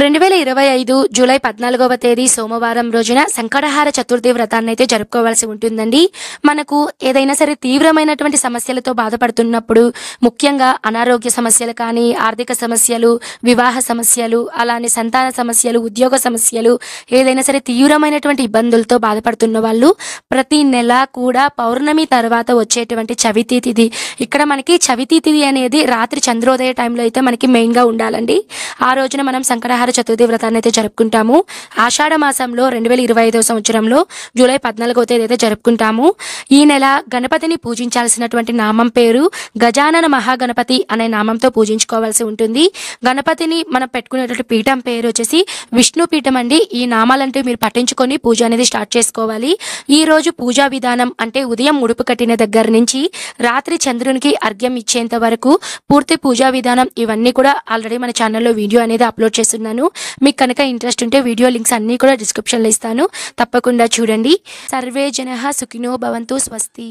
2025 July 14వ తేదీ సోమవారం రోజున సంకటహార చతుర్థి వ్రతాన్ని అయితే జరుపుకోవాల్సి ఉంటుందండి. మనకు ఏదైనా సరే తీవ్రమైనటువంటి సమస్యలతో బాధపడుతున్నప్పుడు, ముఖ్యంగా అనారోగ్య సమస్యలు కానీ, ఆర్థిక సమస్యలు, వివాహ సమస్యలు, అలానే సంతాన సమస్యలు, ఉద్యోగ సమస్యలు, ఏదైనా సరే తీవ్రమైనటువంటి ఇబ్బందులతో బాధపడుతున్న వాళ్ళు ప్రతి నెల కూడా పౌర్ణమి తర్వాత వచ్చేటువంటి చవితి తిథి, ఇక్కడ మనకి చవితి తిథి అనేది రాత్రి చంద్రోదయ టైంలో అయితే మనకి మెయిన్గా ఉండాలండి. ఆ రోజున మనం సంకటహార చతుర్థి వ్రతాన్ని అయితే జరుపుకుంటాము. ఆషాఢ మాసంలో 2025 సంవత్సరంలో జూలై 14వ తేదీ అయితే జరుపుకుంటాము. ఈ నెల గణపతిని పూజించాల్సినటువంటి నామం పేరు గజానన మహాగణపతి అనే నామంతో పూజించుకోవాల్సి ఉంటుంది. గణపతిని మనం పెట్టుకునేటువంటి పీఠం పేరు వచ్చేసి విష్ణు పీఠం అండి. ఈ నామాలంటే మీరు పట్టించుకొని పూజ అనేది స్టార్ట్ చేసుకోవాలి. ఈ రోజు పూజా విధానం అంటే ఉదయం ముడుపు కట్టిన దగ్గర నుంచి రాత్రి చంద్రునికి అర్ఘ్యం ఇచ్చేంత వరకు పూర్తి పూజా విధానం ఇవన్నీ కూడా ఆల్రెడీ మన ఛానల్లో వీడియో అనేది అప్లోడ్ చేస్తున్నాను. మీకు కనుక ఇంట్రెస్ట్ ఉంటే వీడియో లింక్స్ అన్నీ కూడా డిస్క్రిప్షన్లో ఇస్తాను, తప్పకుండా చూడండి. సర్వే జనః సుఖినో భవంతు. స్వస్తి.